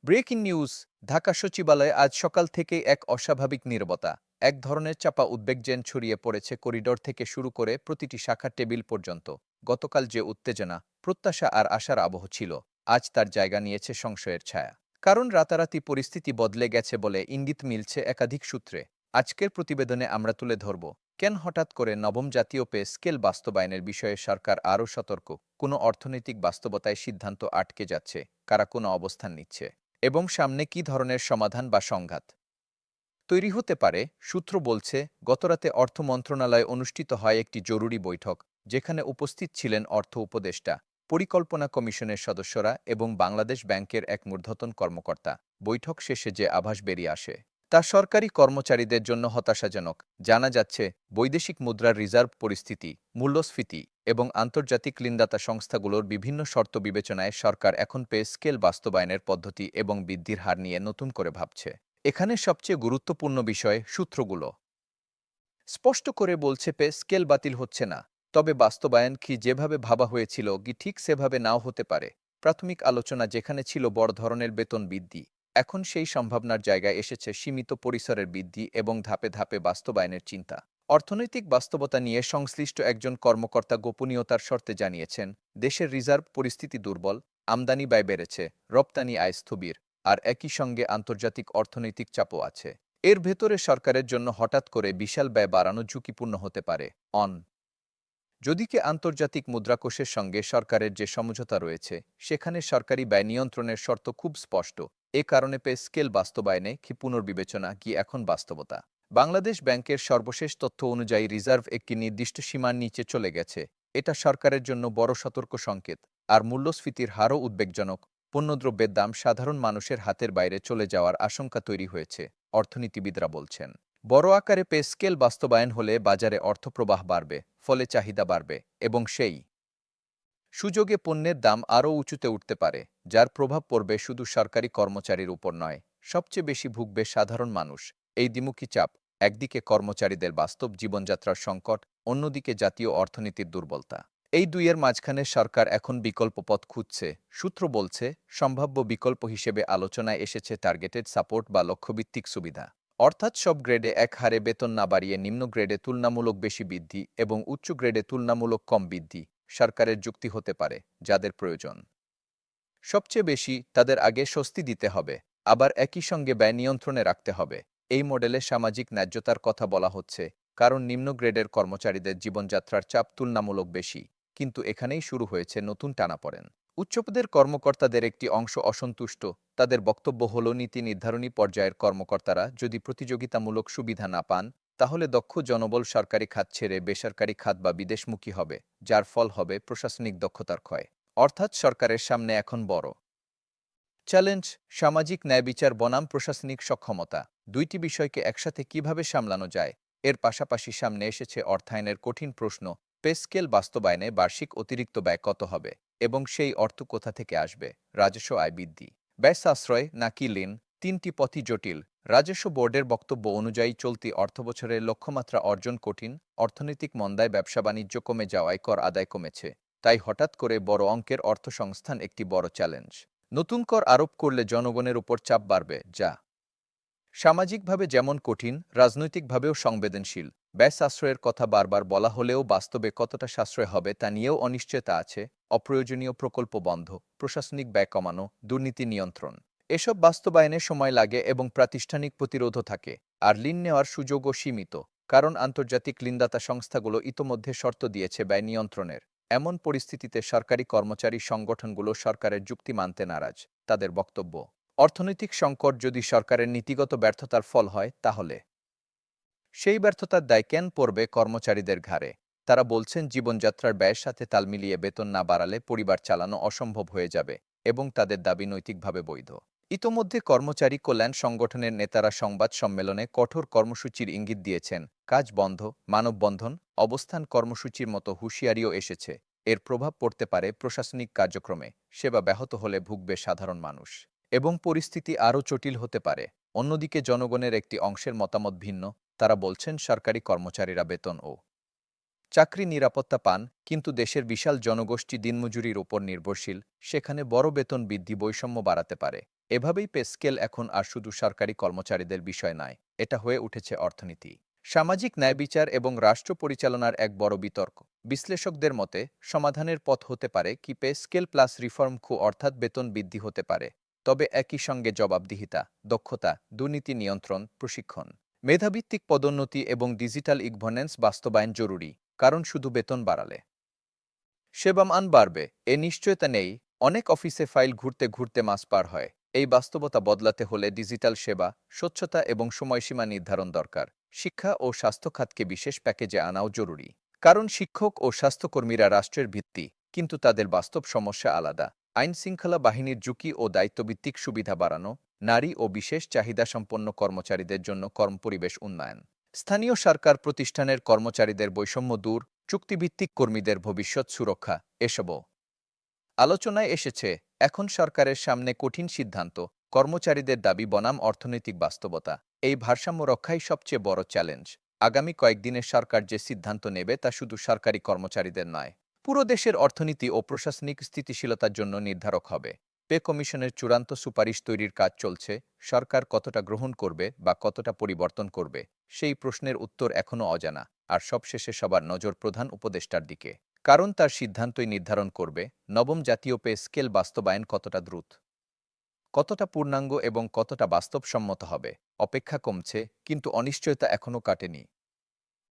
Breaking news. Dhaka সচিবালয়ে আজ সকাল থেকেই এক অস্বাভাবিক নীরবতা। এক ধরনের চাপা উদ্বেগ যেন ছড়িয়ে পড়েছে করিডোর থেকে শুরু করে প্রতিটি শাখার টেবিল পর্যন্ত। গতকাল যে উত্তেজনা, প্রত্যাশা আর আশার আবহ ছিল, আজ তার জায়গা নিয়েছে সংশয়ের ছায়া। কারণ রাতারাতি পরিস্থিতি বদলে গেছে বলে ইঙ্গিত মিলছে একাধিক সূত্রে। আজকের প্রতিবেদনে আমরা তুলে ধরব কেন হঠাৎ করে নবম জাতীয় পে স্কেল বাস্তবায়নের বিষয়ে সরকার আরও সতর্ক, কোনো অর্থনৈতিক বাস্তবতায় সিদ্ধান্ত আটকে যাচ্ছে, কারা কোনো অবস্থান নিচ্ছে এবং সামনে কী ধরনের সমাধান বা সংঘাত তৈরি হতে পারে। সূত্র বলছে, গতরাতে অর্থ মন্ত্রণালয়ে অনুষ্ঠিত হয় একটি জরুরি বৈঠক, যেখানে উপস্থিত ছিলেন অর্থ উপদেষ্টা, পরিকল্পনা কমিশনের সদস্যরা এবং বাংলাদেশ ব্যাংকের এক ঊর্ধ্বতন কর্মকর্তা। বৈঠক শেষে যে আভাস বেরিয়ে আসে তা সরকারি কর্মচারীদের জন্য হতাশাজনক। জানা যাচ্ছে, বৈদেশিক মুদ্রার রিজার্ভ পরিস্থিতি, মূল্যস্ফীতি এবং আন্তর্জাতিক ঋণদাতা সংস্থাগুলোর বিভিন্ন শর্ত বিবেচনায় সরকার এখন পে স্কেল বাস্তবায়নের পদ্ধতি এবং বৃদ্ধির হার নিয়ে নতুন করে ভাবছে। এখানে সবচেয়ে গুরুত্বপূর্ণ বিষয়, সূত্রগুলো স্পষ্ট করে বলছে পে স্কেল বাতিল হচ্ছে না, তবে বাস্তবায়ন কি যেভাবে ভাবা হয়েছিল কি ঠিক সেভাবে নাও হতে পারে। প্রাথমিক আলোচনা যেখানে ছিল বড় ধরনের বেতন বৃদ্ধি, এখন সেই সম্ভাবনার জায়গায় এসেছে সীমিত পরিসরের বৃদ্ধি এবং ধাপে ধাপে বাস্তবায়নের চিন্তা। অর্থনৈতিক বাস্তবতা নিয়ে সংশ্লিষ্ট একজন কর্মকর্তা গোপনীয়তার শর্তে জানিয়েছেন, দেশের রিজার্ভ পরিস্থিতি দুর্বল, আমদানি ব্যয় বেড়েছে, রপ্তানি আয় স্থবির, আর একই সঙ্গে আন্তর্জাতিক অর্থনৈতিক চাপও আছে। এর ভেতরে সরকারের জন্য হঠাৎ করে বিশাল ব্যয় বাড়ানো ঝুঁকিপূর্ণ হতে পারে। যদিকে আন্তর্জাতিক মুদ্রাকোষের সঙ্গে সরকারের যে সমঝোতা রয়েছে, সেখানে সরকারি ব্যয় নিয়ন্ত্রণের শর্ত খুব স্পষ্ট। এ কারণে পে স্কেল বাস্তবায়নে কি পুনর্বিবেচনা কি এখন বাস্তবতা। বাংলাদেশ ব্যাংকের সর্বশেষ তথ্য অনুযায়ী রিজার্ভ একটি নির্দিষ্ট সীমার নিচে চলে গেছে। এটা সরকারের জন্য বড় সতর্ক সংকেত। আর মূল্যস্ফীতির হারও উদ্বেগজনক। পণ্যদ্রব্যের দাম সাধারণ মানুষের হাতের বাইরে চলে যাওয়ার আশঙ্কা তৈরি হয়েছে, অর্থনীতিবিদরা বলছেন। বড় আকারে পে স্কেল বাস্তবায়ন হলে বাজারে অর্থপ্রবাহ বাড়বে, ফলে চাহিদা বাড়বে এবং সেই সুযোগে পণ্যের দাম আরও উঁচুতে উঠতে পারে, যার প্রভাব পড়বে শুধু সরকারি কর্মচারীর উপর নয়, সবচেয়ে বেশি ভুগবে সাধারণ মানুষ। এই দ্বিমুখী চাপ, একদিকে কর্মচারীদের বাস্তব জীবনযাত্রার সংকট, অন্যদিকে জাতীয় অর্থনীতির দুর্বলতা, এই দুইয়ের মাঝখানে সরকার এখন বিকল্প পথ খুঁজছে। সূত্র বলছে, সম্ভাব্য বিকল্প হিসেবে আলোচনায় এসেছে টার্গেটেড সাপোর্ট বা লক্ষ্যভিত্তিক সুবিধা। অর্থাৎ সব গ্রেডে এক হারে বেতন না বাড়িয়ে নিম্ন গ্রেডে তুলনামূলক বেশি বৃদ্ধি এবং উচ্চ গ্রেডে তুলনামূলক কম বৃদ্ধি। সরকারের যুক্তি হতে পারে, যাদের প্রয়োজন সবচেয়ে বেশি তাদের আগে স্বস্তি দিতে হবে, আবার একই সঙ্গে ব্যয় নিয়ন্ত্রণে রাখতে হবে। এই মডেলে সামাজিক ন্যায্যতার কথা বলা হচ্ছে, কারণ নিম্ন গ্রেডের কর্মচারীদের জীবনযাত্রার চাপ তুলনামূলক বেশি। কিন্তু এখানেই শুরু হয়েছে নতুন টানাপড়েন। উচ্চপদের কর্মকর্তাদের একটি অংশ অসন্তুষ্ট। তাদের বক্তব্য হল, নীতি নির্ধারণী পর্যায়ের কর্মকর্তারা যদি প্রতিযোগিতামূলক সুবিধা না পান, তাহলে দক্ষ জনবল সরকারি খাত ছেড়ে বেসরকারি খাত বা বিদেশমুখী হবে, যার ফল হবে প্রশাসনিক দক্ষতার ক্ষয়। অর্থাৎ সরকারের সামনে এখন বড় চ্যালেঞ্জ, সামাজিক ন্যায় বিচার বনাম প্রশাসনিক সক্ষমতা। দুইটি বিষয়কে একসাথে কিভাবে সামলানো যায়। এর পাশাপাশি সামনে এসেছে অর্থায়নের কঠিন প্রশ্ন। পে স্কেল বাস্তবায়নে বার্ষিক অতিরিক্ত ব্যয় কত হবে এবং সেই অর্থ কোথা থেকে আসবে। রাজস্ব আয় বৃদ্ধি, ব্যয় সাশ্রয় নাকি ঋণ, তিনটি পথই জটিল। রাজস্ব বোর্ডের বক্তব্য অনুযায়ী চলতি অর্থবছরের লক্ষ্যমাত্রা অর্জন কঠিন। অর্থনৈতিক মন্দায় ব্যবসা বাণিজ্য কমে যাওয়ায় কর আদায় কমেছে। তাই হঠাৎ করে বড় অঙ্কের অর্থসংস্থান একটি বড় চ্যালেঞ্জ। নতুন কর আরোপ করলে জনগণের উপর চাপ বাড়বে, যা সামাজিকভাবে যেমন কঠিন, রাজনৈতিকভাবেও সংবেদনশীল। ব্যয় সাশ্রয়ের কথা বারবার বলা হলেও বাস্তবে কতটা সাশ্রয় হবে তা নিয়েও অনিশ্চয়তা আছে। অপ্রয়োজনীয় প্রকল্প বন্ধ, প্রশাসনিক ব্যয় কমানো, দুর্নীতি নিয়ন্ত্রণ, এসব বাস্তবায়নে সময় লাগে এবং প্রাতিষ্ঠানিক প্রতিরোধও থাকে। আর ঋণ নেওয়ার সুযোগও সীমিত, কারণ আন্তর্জাতিক ঋণদাতা সংস্থাগুলো ইতোমধ্যে শর্ত দিয়েছে ব্যয় নিয়ন্ত্রণের। এমন পরিস্থিতিতে সরকারি কর্মচারী সংগঠনগুলো সরকারের যুক্তি মানতে নারাজ। তাদের বক্তব্য, অর্থনৈতিক সংকট যদি সরকারের নীতিগত ব্যর্থতার ফল হয়, তাহলে সেই ব্যর্থতার দায় কেন পড়বে কর্মচারীদের ঘাড়ে। তারা বলছেন, জীবনযাত্রার ব্যয়ের সাথে তাল মিলিয়ে বেতন না বাড়ালে পরিবার চালানো অসম্ভব হয়ে যাবে এবং তাদের দাবি নৈতিকভাবে বৈধ। ইতোমধ্যে কর্মচারী কল্যাণ সংগঠনের নেতারা সংবাদ সম্মেলনে কঠোর কর্মসূচির ইঙ্গিত দিয়েছেন। কাজ বন্ধ, মানববন্ধন, অবস্থান কর্মসূচির মতো হুঁশিয়ারিও এসেছে। এর প্রভাব পড়তে পারে প্রশাসনিক কার্যক্রমে, সেবা ব্যাহত হলে ভুগবে সাধারণ মানুষ এবং পরিস্থিতি আরও জটিল হতে পারে। অন্যদিকে জনগণের একটি অংশের মতামত ভিন্ন। তারা বলছেন, সরকারি কর্মচারীরা বেতন ও চাকরি নিরাপত্তা পান, কিন্তু দেশের বিশাল জনগোষ্ঠী দিনমজুরির উপর নির্ভরশীল। সেখানে বড় বেতন বৃদ্ধি বৈষম্য বাড়াতে পারে। এভাবেই পে স্কেল এখন আর শুধু সরকারি কর্মচারীদের বিষয় নয়, এটা হয়ে উঠেছে অর্থনীতি, সামাজিক ন্যায়বিচার এবং রাষ্ট্র পরিচালনার এক বড় বিতর্ক। বিশ্লেষকদের মতে সমাধানের পথ হতে পারে কি পে স্কেল প্লাস রিফর্ম অর্থাৎ বেতন বৃদ্ধি হতে পারে, তবে একই সঙ্গে জবাবদিহিতা, দক্ষতা, দুর্নীতি নিয়ন্ত্রণ, প্রশিক্ষণ, মেধাভিত্তিক পদোন্নতি এবং ডিজিটাল গভর্নেন্স বাস্তবায়ন জরুরি, কারণ শুধু বেতন বাড়ালে সেবা মান বাড়বে এ নিশ্চয়তা নেই। অনেক অফিসে ফাইল ঘুরতে ঘুরতে মাস পার হয়। এই বাস্তবতা বদলাতে হলে ডিজিটাল সেবা, স্বচ্ছতা এবং সময়সীমা নির্ধারণ দরকার। শিক্ষা ও স্বাস্থ্য খাতকে বিশেষ প্যাকেজে আনাও জরুরি, কারণ শিক্ষক ও স্বাস্থ্যকর্মীরা রাষ্ট্রের ভিত্তি, কিন্তু তাদের বাস্তব সমস্যা আলাদা। আইন শৃঙ্খলা বাহিনীর ঝুঁকি ও দায়িত্বভিত্তিক সুবিধা বাড়ানো, নারী ও বিশেষ চাহিদাসম্পন্ন কর্মচারীদের জন্য কর্মপরিবেশ উন্নয়ন, স্থানীয় সরকার প্রতিষ্ঠানের কর্মচারীদের বৈষম্য দূর, চুক্তিভিত্তিক কর্মীদের ভবিষ্যৎ সুরক্ষা, এসবও আলোচনায় এসেছে। এখন সরকারের সামনে কঠিন সিদ্ধান্ত, কর্মচারীদের দাবি বনাম অর্থনৈতিক বাস্তবতা। এই ভারসাম্য রক্ষাই সবচেয়ে বড় চ্যালেঞ্জ। আগামী কয়েকদিনে সরকার যে সিদ্ধান্ত নেবে তা শুধু সরকারি কর্মচারীদের নয়, পুরো দেশের অর্থনীতি ও প্রশাসনিক স্থিতিশীলতার জন্য নির্ধারক হবে। পে কমিশনের চূড়ান্ত সুপারিশ তৈরির কাজ চলছে। সরকার কতটা গ্রহণ করবে বা কতটা পরিবর্তন করবে, সেই প্রশ্নের উত্তর এখনও অজানা। আর সবশেষে সবার নজর প্রধান উপদেষ্টার দিকে, কারণ তার সিদ্ধান্তই নির্ধারণ করবে নবম জাতীয় পে স্কেল বাস্তবায়ন কতটা দ্রুত, কতটা পূর্ণাঙ্গ এবং কতটা বাস্তবসম্মত হবে। অপেক্ষা কমছে, কিন্তু অনিশ্চয়তা এখনও কাটেনি।